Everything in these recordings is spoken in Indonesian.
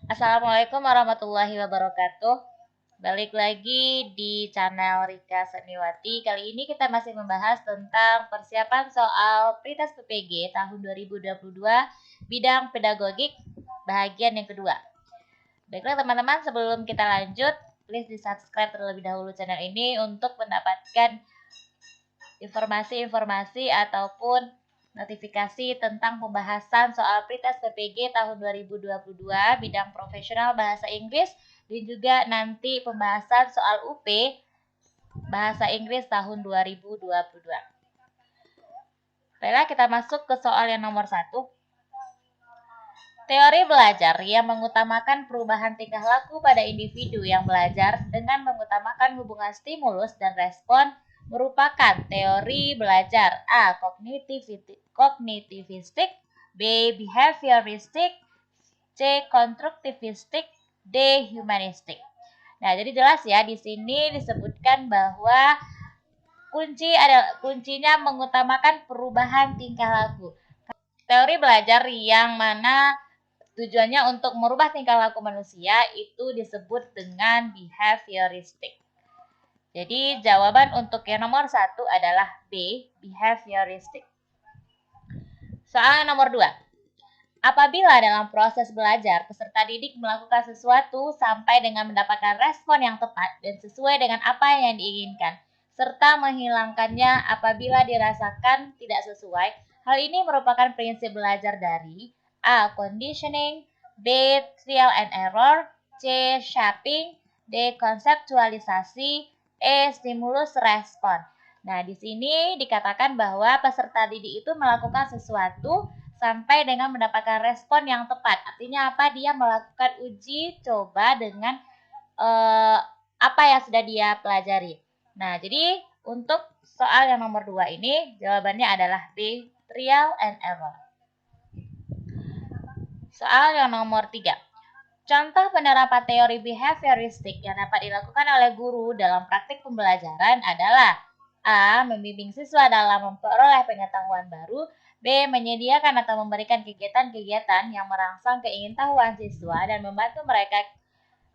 Assalamualaikum warahmatullahi wabarakatuh. Balik lagi di channel Rika Seniwati. Kali ini kita masih membahas tentang persiapan soal Pritas PPG tahun 2022 bidang pedagogik bahagian yang kedua. Baiklah teman-teman, sebelum kita lanjut, please di-subscribe terlebih dahulu channel ini untuk mendapatkan informasi-informasi ataupun notifikasi tentang pembahasan soal Pritas PPG tahun 2022 bidang profesional bahasa Inggris dan juga nanti pembahasan soal UP bahasa Inggris tahun 2022. Baiklah, kita masuk ke soal yang nomor 1. Teori belajar yang mengutamakan perubahan tingkah laku pada individu yang belajar dengan mengutamakan hubungan stimulus dan respon merupakan teori belajar A. Kognitivistik, B. Behavioristik, C. Konstruktivistik, D. Humanistik. Nah, jadi jelas ya, di sini disebutkan bahwa kuncinya mengutamakan perubahan tingkah laku. Teori belajar yang mana tujuannya untuk merubah tingkah laku manusia itu disebut dengan behavioristik. Jadi jawaban untuk yang nomor 1 adalah B, behavioristik. Soal nomor 2. Apabila dalam proses belajar, peserta didik melakukan sesuatu sampai dengan mendapatkan respon yang tepat dan sesuai dengan apa yang diinginkan, serta menghilangkannya apabila dirasakan tidak sesuai, hal ini merupakan prinsip belajar dari A. Conditioning, B. Trial and error, C. Shaping, D. Konseptualisasi, E. Stimulus respon. Nah, di sini dikatakan bahwa peserta didik itu melakukan sesuatu sampai dengan mendapatkan respon yang tepat. Artinya apa? Dia melakukan uji coba dengan apa yang sudah dia pelajari. Nah, jadi untuk soal yang nomor 2 ini jawabannya adalah B, trial and error. Soal yang nomor 3. Contoh penerapan teori behavioristik yang dapat dilakukan oleh guru dalam praktik pembelajaran adalah A. Membimbing siswa dalam memperoleh pengetahuan baru, B. Menyediakan atau memberikan kegiatan-kegiatan yang merangsang keingintahuan siswa dan membantu mereka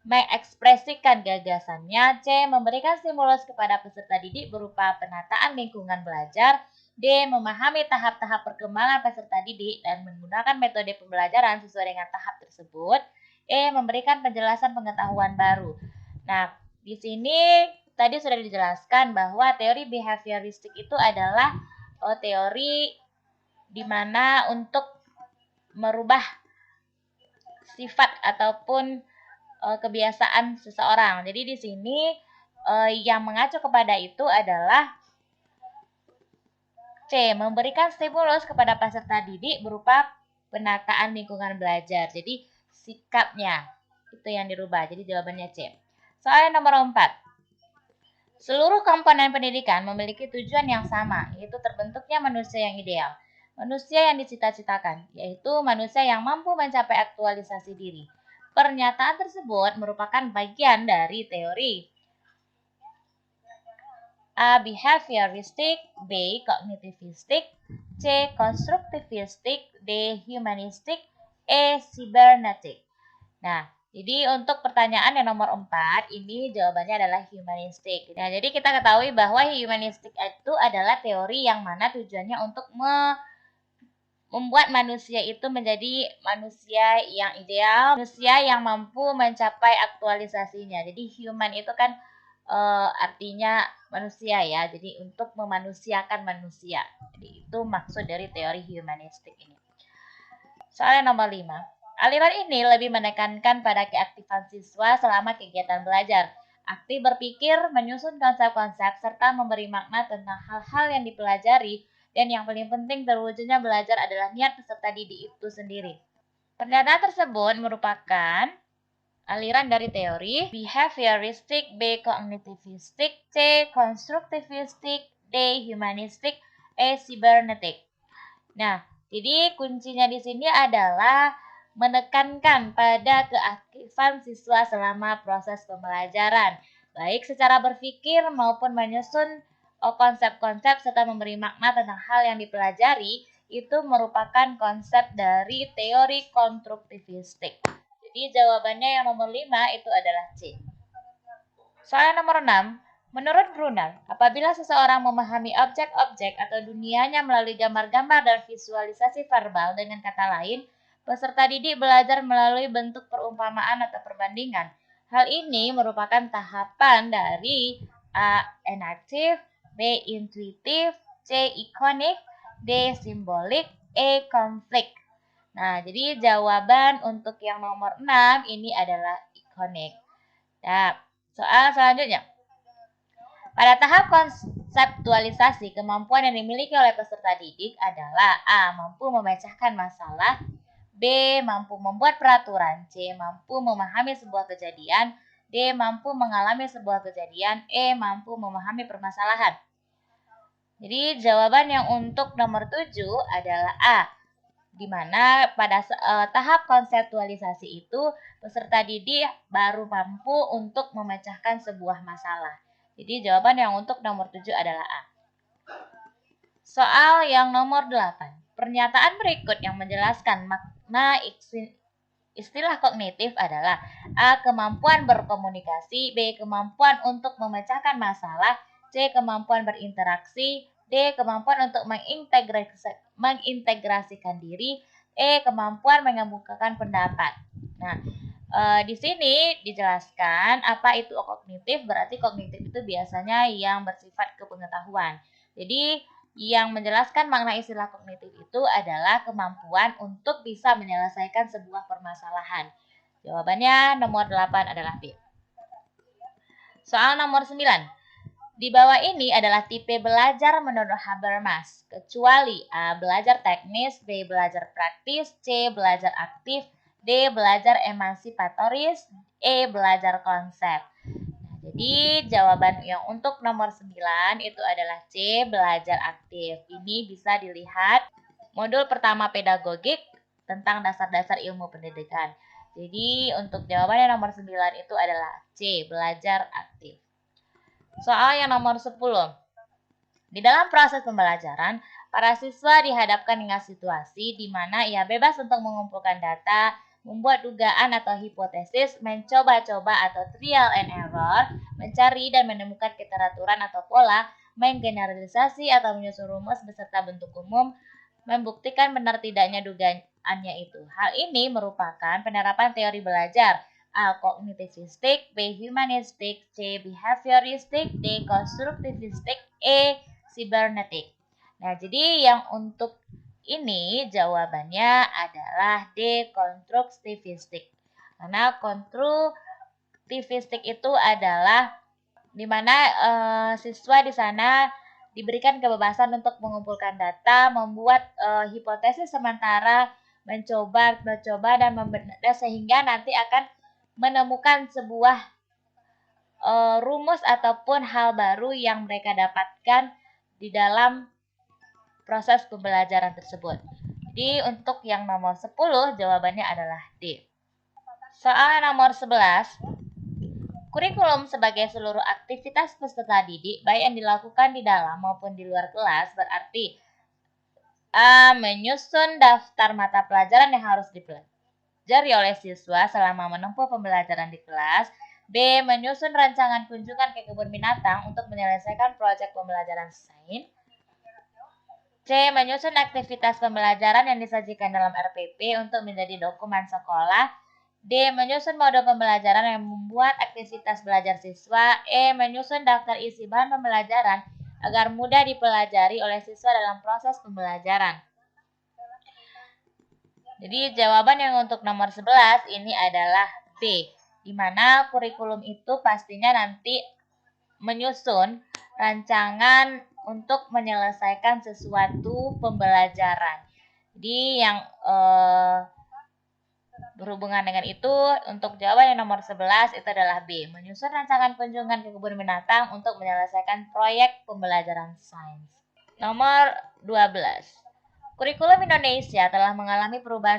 mengekspresikan gagasannya, C. Memberikan stimulus kepada peserta didik berupa penataan lingkungan belajar, D. Memahami tahap-tahap perkembangan peserta didik dan menggunakan metode pembelajaran sesuai dengan tahap tersebut, E. Memberikan penjelasan pengetahuan baru. Nah, di sini tadi sudah dijelaskan bahwa teori behavioristik itu adalah teori di mana untuk merubah sifat ataupun kebiasaan seseorang. Jadi di sini yang mengacu kepada itu adalah C. Memberikan stimulus kepada peserta didik berupa penataan lingkungan belajar. Jadi sikapnya itu yang dirubah. Jadi jawabannya C. Soal nomor 4. Seluruh komponen pendidikan memiliki tujuan yang sama, yaitu terbentuknya manusia yang ideal. Manusia yang dicita-citakan, yaitu manusia yang mampu mencapai aktualisasi diri. Pernyataan tersebut merupakan bagian dari teori A. Behavioristik, B. Kognitivistik, C. Konstruktivistik, D. Humanistik, E. Cybernetic. Nah, jadi untuk pertanyaan yang nomor 4, ini jawabannya adalah humanistik. Nah, jadi kita ketahui bahwa humanistik itu adalah teori yang mana tujuannya untuk membuat manusia itu menjadi manusia yang ideal, manusia yang mampu mencapai aktualisasinya. Jadi human itu kan artinya manusia ya, jadi untuk memanusiakan manusia. Jadi itu maksud dari teori humanistik ini. Soal nomor 5. Aliran ini lebih menekankan pada keaktifan siswa selama kegiatan belajar. Aktif berpikir, menyusun konsep-konsep, serta memberi makna tentang hal-hal yang dipelajari, dan yang paling penting terwujudnya belajar adalah niat peserta didik itu sendiri. Pernyataan tersebut merupakan aliran dari teori behavioristik, B. Kognitivistik, C. Konstruktivistik, D. Humanistik, E. Cybernetic. Nah, jadi kuncinya di sini adalah menekankan pada keaktifan siswa selama proses pembelajaran, baik secara berpikir maupun menyusun konsep-konsep serta memberi makna tentang hal yang dipelajari. Itu merupakan konsep dari teori konstruktivistik. Jadi jawabannya yang nomor 5 itu adalah C. Soal nomor 6, menurut Brunner, apabila seseorang memahami objek-objek atau dunianya melalui gambar-gambar dan visualisasi verbal, dengan kata lain, peserta didik belajar melalui bentuk perumpamaan atau perbandingan. Hal ini merupakan tahapan dari A. Enaktif, B. Intuitif, C. Ikonik, D. Simbolik, E. Konflik. Nah, jadi jawaban untuk yang nomor 6 ini adalah ikonik. Nah, soal selanjutnya. Pada tahap konseptualisasi, kemampuan yang dimiliki oleh peserta didik adalah A. Mampu memecahkan masalah, B. Mampu membuat peraturan, C. Mampu memahami sebuah kejadian, D. Mampu mengalami sebuah kejadian, E. Mampu memahami permasalahan. Jadi jawaban yang untuk nomor 7 adalah A, di mana pada tahap konseptualisasi itu peserta didik baru mampu untuk memecahkan sebuah masalah. Jadi jawaban yang untuk nomor 7 adalah A. Soal yang nomor 8. Pernyataan berikut yang menjelaskan makna istilah kognitif adalah A. Kemampuan berkomunikasi, B. Kemampuan untuk memecahkan masalah, C. Kemampuan berinteraksi, D. Kemampuan untuk mengintegrasikan diri, E. Kemampuan mengemukakan pendapat. Nah, di sini dijelaskan apa itu kognitif, berarti kognitif itu biasanya yang bersifat kepengetahuan. Jadi, yang menjelaskan makna istilah kognitif itu adalah kemampuan untuk bisa menyelesaikan sebuah permasalahan. Jawabannya nomor 8 adalah B. Soal nomor 9. Di bawah ini adalah tipe belajar menurut Habermas, kecuali A. Belajar teknis, B. Belajar praktis, C. Belajar aktif, D. Belajar emansipatoris, E. Belajar konsep. Jadi jawaban yang untuk nomor 9 itu adalah C. Belajar aktif. Ini bisa dilihat modul pertama pedagogik tentang dasar-dasar ilmu pendidikan. Jadi untuk jawaban yang nomor 9 itu adalah C. Belajar aktif. Soal yang nomor 10. Di dalam proses pembelajaran, para siswa dihadapkan dengan situasi di mana ia bebas untuk mengumpulkan data, membuat dugaan atau hipotesis, mencoba-coba atau trial and error, mencari dan menemukan keteraturan atau pola, menggeneralisasi atau menyusun rumus beserta bentuk umum, membuktikan benar tidaknya dugaannya itu. Hal ini merupakan penerapan teori belajar, A. Kognitivistik, B. Humanistik, C. Behavioristik, D. Konstruktivistik, E. Cybernetik. Nah, jadi yang untuk ini jawabannya adalah D. Konstruktivistik. Karena konstruktivistik itu adalah di mana siswa di sana diberikan kebebasan untuk mengumpulkan data, membuat hipotesis sementara, mencoba dan membenarkan sehingga nanti akan menemukan sebuah rumus ataupun hal baru yang mereka dapatkan di dalam proses pembelajaran tersebut. Jadi untuk yang nomor 10 jawabannya adalah D. Soal nomor 11. Kurikulum sebagai seluruh aktivitas peserta didik baik yang dilakukan di dalam maupun di luar kelas berarti A. Menyusun daftar mata pelajaran yang harus dipelajari oleh siswa selama menempuh pembelajaran di kelas. B. Menyusun rancangan kunjungan ke kebun binatang untuk menyelesaikan proyek pembelajaran sains. C. Menyusun aktivitas pembelajaran yang disajikan dalam RPP untuk menjadi dokumen sekolah. D. Menyusun modul pembelajaran yang membuat aktivitas belajar siswa. E. Menyusun daftar isi bahan pembelajaran agar mudah dipelajari oleh siswa dalam proses pembelajaran. Jadi jawaban yang untuk nomor 11 ini adalah B, di mana kurikulum itu pastinya nanti menyusun rancangan untuk menyelesaikan sesuatu pembelajaran. Jadi yang berhubungan dengan itu, untuk jawaban yang nomor 11 itu adalah B, menyusun rancangan kunjungan ke kebun binatang untuk menyelesaikan proyek pembelajaran sains. Nomor 12. Kurikulum Indonesia telah mengalami perubahan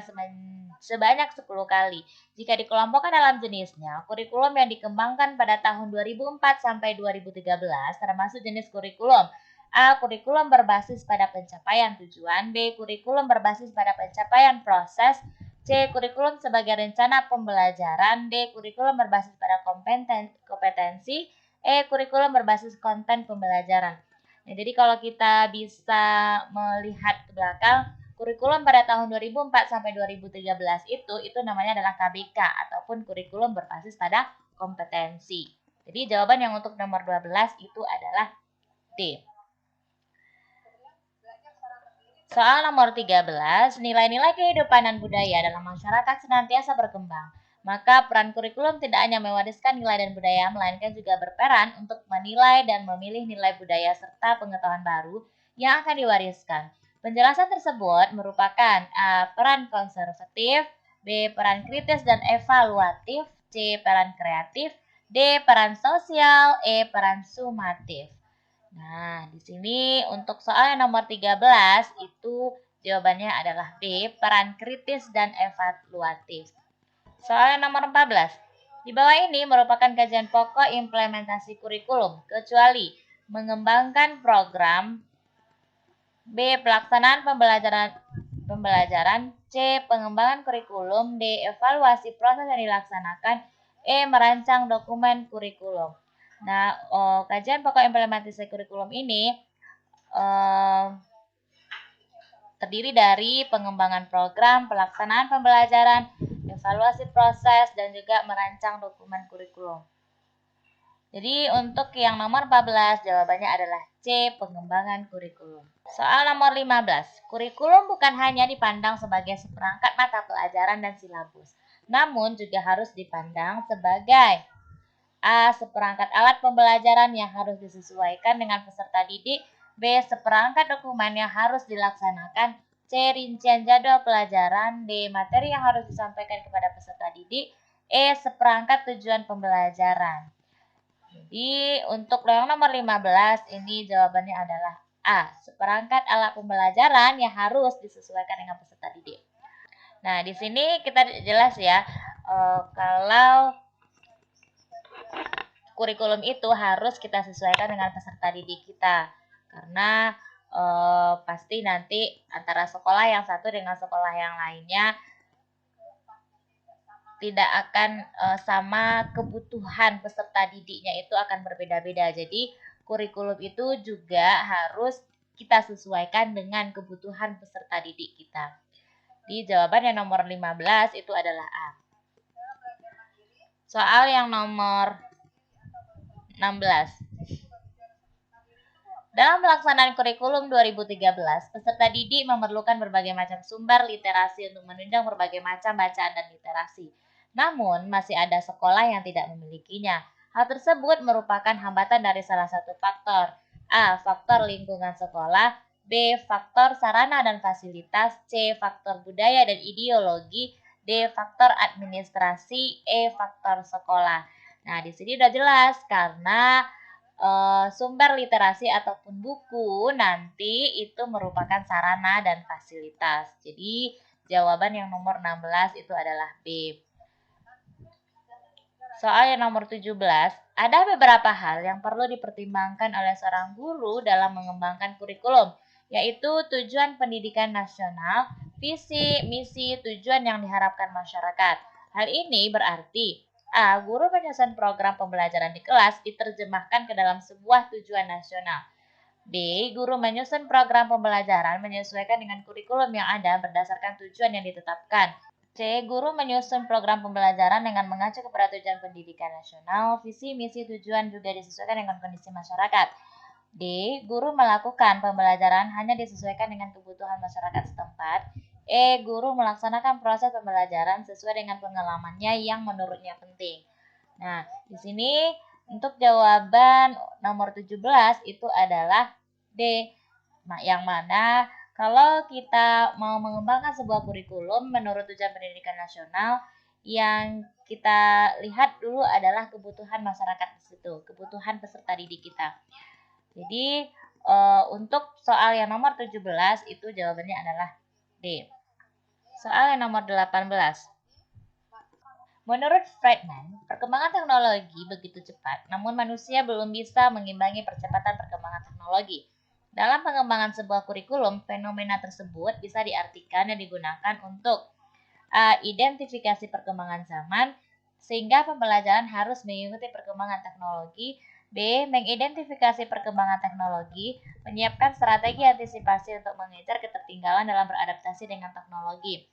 sebanyak 10 kali. Jika dikelompokkan dalam jenisnya, kurikulum yang dikembangkan pada tahun 2004 sampai 2013 termasuk jenis kurikulum A. Kurikulum berbasis pada pencapaian tujuan, B. Kurikulum berbasis pada pencapaian proses, C. Kurikulum sebagai rencana pembelajaran. D. Kurikulum berbasis pada kompetensi. E. Kurikulum berbasis konten pembelajaran. Nah, jadi kalau kita bisa melihat ke belakang, kurikulum pada tahun 2004 sampai 2013 itu namanya adalah KBK ataupun kurikulum berbasis pada kompetensi. Jadi jawaban yang untuk nomor 12 itu adalah D. Soal nomor 13, nilai-nilai kehidupan dan budaya dalam masyarakat senantiasa berkembang. Maka peran kurikulum tidak hanya mewariskan nilai dan budaya, melainkan juga berperan untuk menilai dan memilih nilai budaya serta pengetahuan baru yang akan diwariskan. Penjelasan tersebut merupakan A. Peran konservatif, B. Peran kritis dan evaluatif, C. Peran kreatif, D. Peran sosial, E. Peran sumatif. Nah, di sini untuk soal yang nomor 13 itu jawabannya adalah B, peran kritis dan evaluatif. Soal yang nomor 14. Di bawah ini merupakan kajian pokok implementasi kurikulum, kecuali mengembangkan program, B, pelaksanaan pembelajaran, C, pengembangan kurikulum, D, evaluasi proses yang dilaksanakan, E, merancang dokumen kurikulum. Nah, kajian pokok implementasi kurikulum ini terdiri dari pengembangan program, pelaksanaan pembelajaran, evaluasi proses, dan juga merancang dokumen kurikulum. Jadi untuk yang nomor 14 jawabannya adalah C, pengembangan kurikulum. Soal nomor 15. Kurikulum bukan hanya dipandang sebagai seperangkat mata pelajaran dan silabus, namun juga harus dipandang sebagai A. Seperangkat alat pembelajaran yang harus disesuaikan dengan peserta didik. B. Seperangkat dokumen yang harus dilaksanakan. C. Rincian jadwal pelajaran. D. Materi yang harus disampaikan kepada peserta didik. E. Seperangkat tujuan pembelajaran. Jadi untuk yang nomor 15 ini jawabannya adalah A. Seperangkat alat pembelajaran yang harus disesuaikan dengan peserta didik. Nah, di sini kita jelas ya, kalau kurikulum itu harus kita sesuaikan dengan peserta didik kita. Karena pasti nanti antara sekolah yang satu dengan sekolah yang lainnya tidak akan sama, kebutuhan peserta didiknya itu akan berbeda-beda. Jadi kurikulum itu juga harus kita sesuaikan dengan kebutuhan peserta didik kita. Di jawaban yang nomor 15 itu adalah A. Soal yang nomor 16. Dalam pelaksanaan kurikulum 2013, peserta didik memerlukan berbagai macam sumber literasi untuk menunjang berbagai macam bacaan dan literasi. Namun, masih ada sekolah yang tidak memilikinya. Hal tersebut merupakan hambatan dari salah satu faktor. A. Faktor lingkungan sekolah. B. Faktor sarana dan fasilitas. C. Faktor budaya dan ideologi. D. Faktor administrasi. E. Faktor sekolah. Nah, di sini udah jelas karena sumber literasi ataupun buku nanti itu merupakan sarana dan fasilitas. Jadi jawaban yang nomor 16 itu adalah B. Soal yang nomor 17, ada beberapa hal yang perlu dipertimbangkan oleh seorang guru dalam mengembangkan kurikulum, yaitu tujuan pendidikan nasional, visi, misi, tujuan yang diharapkan masyarakat. Hal ini berarti A. Guru menyusun program pembelajaran di kelas diterjemahkan ke dalam sebuah tujuan nasional. B. Guru menyusun program pembelajaran menyesuaikan dengan kurikulum yang ada berdasarkan tujuan yang ditetapkan. C. Guru menyusun program pembelajaran dengan mengacu kepada tujuan pendidikan nasional, visi, misi, tujuan juga disesuaikan dengan kondisi masyarakat. D. Guru melakukan pembelajaran hanya disesuaikan dengan kebutuhan masyarakat setempat. E. Guru melaksanakan proses pembelajaran sesuai dengan pengalamannya yang menurutnya penting. Nah, di sini untuk jawaban nomor 17 itu adalah D. Yang mana kalau kita mau mengembangkan sebuah kurikulum menurut tujuan pendidikan nasional, yang kita lihat dulu adalah kebutuhan masyarakat di situ, kebutuhan peserta didik kita. Jadi untuk soal yang nomor 17 itu jawabannya adalah D. Soal yang nomor 18. Menurut Friedman, perkembangan teknologi begitu cepat, namun manusia belum bisa mengimbangi percepatan perkembangan teknologi. Dalam pengembangan sebuah kurikulum, fenomena tersebut bisa diartikan dan digunakan untuk A. Identifikasi perkembangan zaman, sehingga pembelajaran harus mengikuti perkembangan teknologi. B. Mengidentifikasi perkembangan teknologi, menyiapkan strategi antisipasi untuk mengejar ketertinggalan dalam beradaptasi dengan teknologi.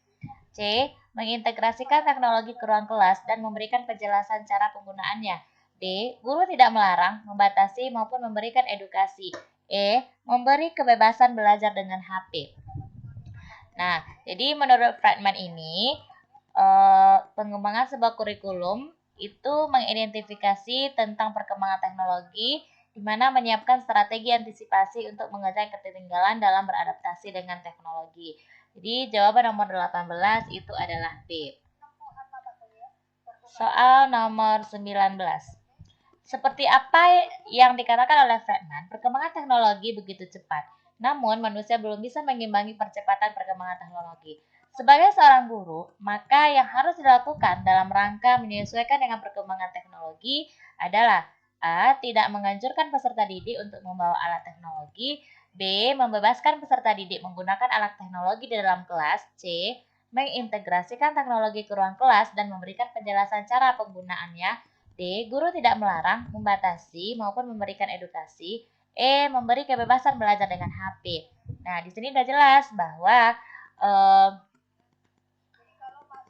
C. Mengintegrasikan teknologi ke ruang kelas dan memberikan penjelasan cara penggunaannya. D. Guru tidak melarang, membatasi, maupun memberikan edukasi. E. Memberi kebebasan belajar dengan HP. Nah, jadi menurut Friedman ini, pengembangan sebuah kurikulum itu mengidentifikasi tentang perkembangan teknologi, di mana menyiapkan strategi antisipasi untuk mengejar ketertinggalan dalam beradaptasi dengan teknologi. Jadi jawaban nomor 18 itu adalah B. Soal nomor 19. Seperti apa yang dikatakan oleh Friedman, perkembangan teknologi begitu cepat. Namun, manusia belum bisa mengimbangi percepatan perkembangan teknologi. Sebagai seorang guru, maka yang harus dilakukan dalam rangka menyesuaikan dengan perkembangan teknologi adalah A. Tidak menganjurkan peserta didik untuk membawa alat teknologi. B. Membebaskan peserta didik menggunakan alat teknologi di dalam kelas. C. Mengintegrasikan teknologi ke ruang kelas dan memberikan penjelasan cara penggunaannya. D. Guru tidak melarang, membatasi, maupun memberikan edukasi. E. Memberi kebebasan belajar dengan HP. Nah, di sini sudah jelas bahwa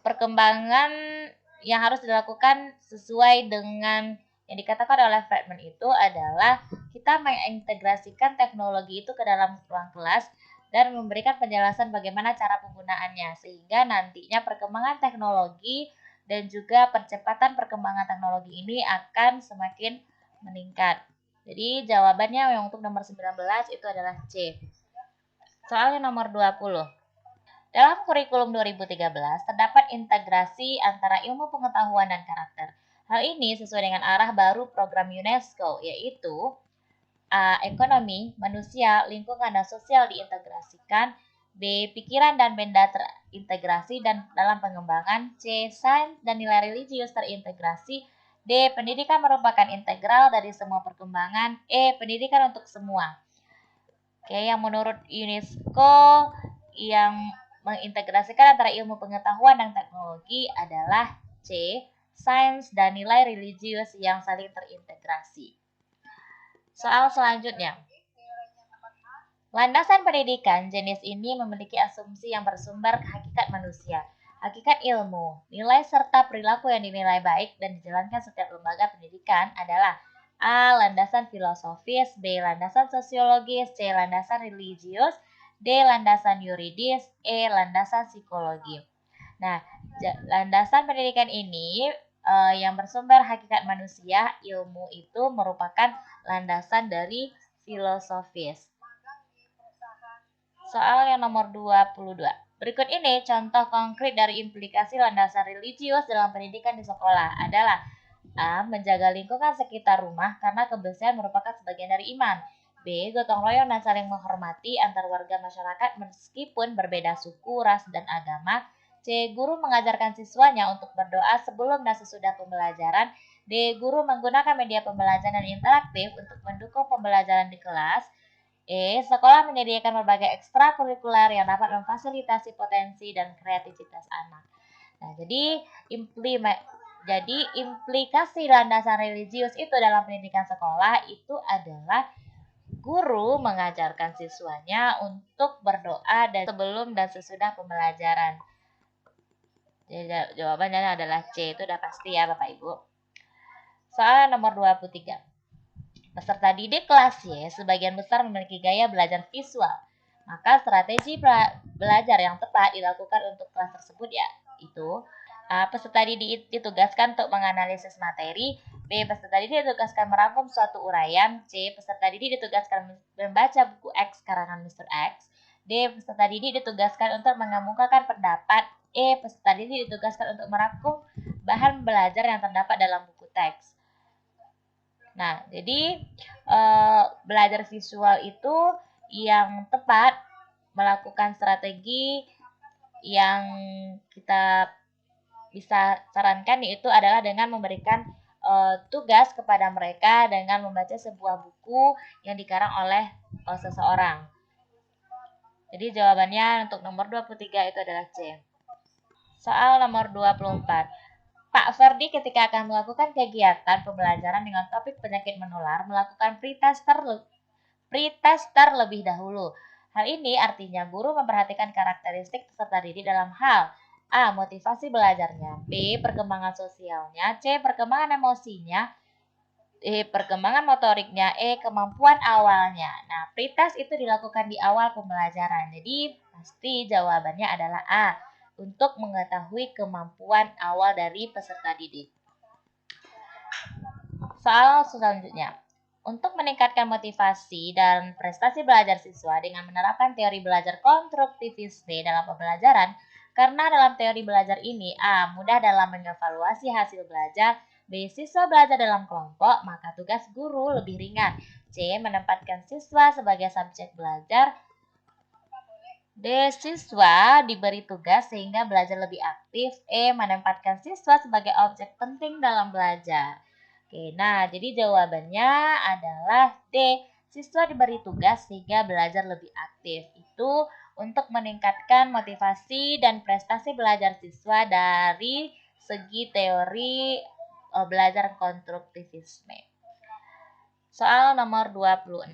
perkembangan yang harus dilakukan sesuai dengan yang dikatakan oleh Friedman itu adalah kita mengintegrasikan teknologi itu ke dalam ruang kelas dan memberikan penjelasan bagaimana cara penggunaannya, sehingga nantinya perkembangan teknologi dan juga percepatan perkembangan teknologi ini akan semakin meningkat. Jadi jawabannya yang untuk nomor 19 itu adalah C. Soalnya nomor 20. Dalam kurikulum 2013 terdapat integrasi antara ilmu pengetahuan dan karakter. Hal ini sesuai dengan arah baru program UNESCO, yaitu A. Ekonomi, manusia, lingkungan, dan sosial diintegrasikan. B. Pikiran dan benda terintegrasi dan dalam pengembangan. C. Sains dan nilai religius terintegrasi. D. Pendidikan merupakan integral dari semua perkembangan. E. Pendidikan untuk semua. Oke, yang menurut UNESCO yang mengintegrasikan antara ilmu pengetahuan dan teknologi adalah C. Sains dan nilai religius yang saling terintegrasi. Soal selanjutnya. Landasan pendidikan jenis ini memiliki asumsi yang bersumber hakikat manusia, hakikat ilmu, nilai serta perilaku yang dinilai baik dan dijalankan setiap lembaga pendidikan adalah A. Landasan filosofis, B. Landasan sosiologis, C. Landasan religius, D. Landasan yuridis, E. Landasan psikologi. Nah, landasan pendidikan ini yang bersumber hakikat manusia, ilmu itu merupakan landasan dari filosofis. Soal yang nomor 22. Berikut ini contoh konkret dari implikasi landasan religius dalam pendidikan di sekolah adalah A. Menjaga lingkungan sekitar rumah karena kebersihan merupakan sebagian dari iman. B. Gotong royong dan saling menghormati antar warga masyarakat meskipun berbeda suku, ras, dan agama. C. Guru mengajarkan siswanya untuk berdoa sebelum dan sesudah pembelajaran. D. Guru menggunakan media pembelajaran interaktif untuk mendukung pembelajaran di kelas. E. Sekolah menyediakan berbagai ekstrakurikuler yang dapat memfasilitasi potensi dan kreativitas anak. Nah, jadi implikasi landasan religius itu dalam pendidikan sekolah itu adalah guru mengajarkan siswanya untuk berdoa dan sebelum dan sesudah pembelajaran. Jadi jawabannya adalah C, itu udah pasti ya Bapak Ibu. Soal nomor 23. Peserta didik kelas Y sebagian besar memiliki gaya belajar visual. Maka strategi belajar yang tepat dilakukan untuk kelas tersebut yaitu A. Peserta didik ditugaskan untuk menganalisis materi. B. Peserta didik ditugaskan merangkum suatu uraian. C. Peserta didik ditugaskan membaca buku X karangan Mr. X. D. Peserta didik ditugaskan untuk mengemukakan pendapat. E. Peserta didik ditugaskan untuk merangkum bahan belajar yang terdapat dalam buku teks. Nah, jadi belajar visual itu yang tepat melakukan strategi yang kita bisa sarankan yaitu adalah dengan memberikan tugas kepada mereka dengan membaca sebuah buku yang dikarang oleh seseorang. Jadi jawabannya untuk nomor 23 itu adalah C. Soal nomor 24. Pak Ferdi ketika akan melakukan kegiatan pembelajaran dengan topik penyakit menular melakukan pretest terlebih dahulu. Hal ini artinya guru memperhatikan karakteristik peserta didik dalam hal A. Motivasi belajarnya, B. Perkembangan sosialnya, C. Perkembangan emosinya, D. Perkembangan motoriknya, E. Kemampuan awalnya. Nah, pretest itu dilakukan di awal pembelajaran. Jadi, pasti jawabannya adalah A. Untuk mengetahui kemampuan awal dari peserta didik. Soal selanjutnya. Untuk meningkatkan motivasi dan prestasi belajar siswa dengan menerapkan teori belajar konstruktivisme dalam pembelajaran, karena dalam teori belajar ini A. Mudah dalam mengevaluasi hasil belajar, B. Siswa belajar dalam kelompok, maka tugas guru lebih ringan, C. Menempatkan siswa sebagai subjek belajar, D. Siswa diberi tugas sehingga belajar lebih aktif, E. Menempatkan siswa sebagai objek penting dalam belajar. Oke, nah jadi jawabannya adalah D. Siswa diberi tugas sehingga belajar lebih aktif. Itu untuk meningkatkan motivasi dan prestasi belajar siswa dari segi teori belajar konstruktivisme. Soal nomor 26.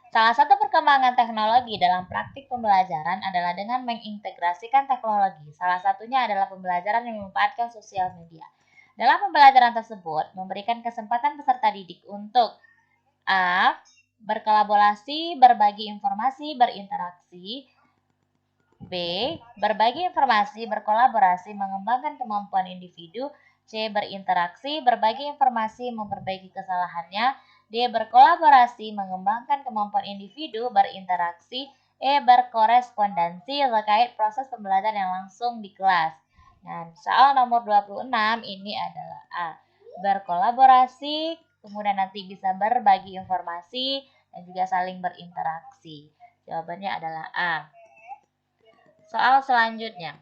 Salah satu perkembangan teknologi dalam praktik pembelajaran adalah dengan mengintegrasikan teknologi. Salah satunya adalah pembelajaran yang memanfaatkan sosial media. Dalam pembelajaran tersebut, memberikan kesempatan peserta didik untuk A. Berkolaborasi, berbagi informasi, berinteraksi. B. Berbagi informasi, berkolaborasi, mengembangkan kemampuan individu. C. Berinteraksi, berbagi informasi, memperbaiki kesalahannya. D. Berkolaborasi, mengembangkan kemampuan individu, berinteraksi. E. Berkorespondensi terkait proses pembelajaran yang langsung di kelas. Nah, soal nomor 26 ini adalah A. Berkolaborasi, kemudian nanti bisa berbagi informasi, dan juga saling berinteraksi. Jawabannya adalah A. Soal selanjutnya.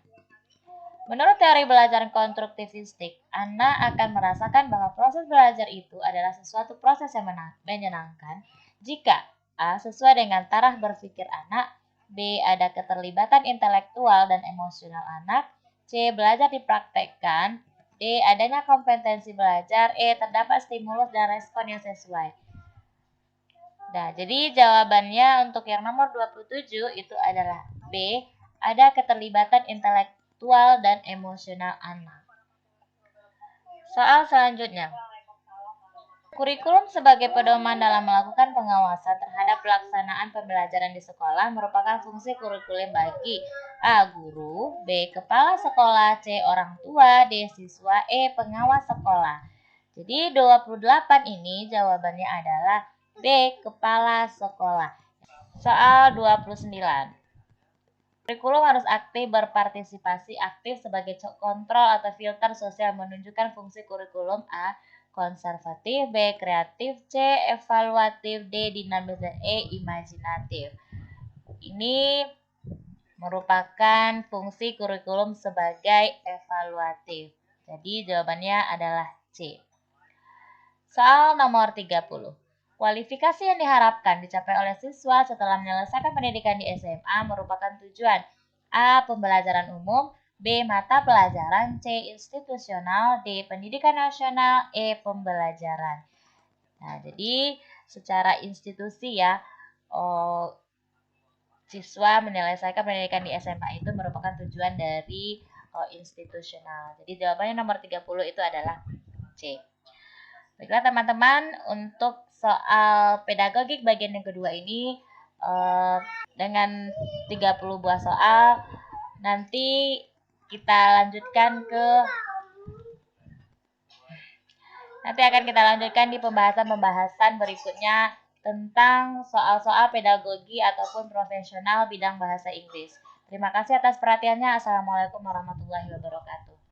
Menurut teori belajar konstruktivistik, anak akan merasakan bahwa proses belajar itu adalah sesuatu proses yang menyenangkan jika A. Sesuai dengan taraf berpikir anak, B. Ada keterlibatan intelektual dan emosional anak, C. Belajar dipraktekkan, D. Adanya kompetensi belajar, E. Terdapat stimulus dan respon yang sesuai. Nah, jadi jawabannya untuk yang nomor 27 itu adalah B. Ada keterlibatan intelektual dan emosional anak. Soal selanjutnya. Kurikulum sebagai pedoman dalam melakukan pengawasan terhadap pelaksanaan pembelajaran di sekolah merupakan fungsi kurikulum bagi A. Guru, B. Kepala sekolah, C. Orang tua, D. Siswa, E. Pengawas sekolah. Jadi 28 ini jawabannya adalah B. Kepala sekolah. Soal 29. Kurikulum harus aktif berpartisipasi aktif sebagai kontrol atau filter sosial menunjukkan fungsi kurikulum A. Konservatif, B. Kreatif, C. Evaluatif, D. Dinamis, dan E. Imajinatif. Ini merupakan fungsi kurikulum sebagai evaluatif. Jadi jawabannya adalah C. Soal nomor 30. Kualifikasi yang diharapkan dicapai oleh siswa setelah menyelesaikan pendidikan di SMA merupakan tujuan A. Pembelajaran umum, B. Mata pelajaran, C. Institusional, D. Pendidikan nasional, E. Pembelajaran. Nah, jadi secara institusi ya, siswa menyelesaikan pendidikan di SMA itu merupakan tujuan dari institusional. Jadi jawabannya nomor 30 itu adalah C. Baiklah teman-teman, untuk soal pedagogik bagian yang kedua ini dengan 30 buah soal, nanti kita lanjutkan nanti akan kita lanjutkan di pembahasan berikutnya tentang soal-soal pedagogi ataupun profesional bidang bahasa Inggris. Terima kasih atas perhatiannya. Assalamualaikum warahmatullahi wabarakatuh.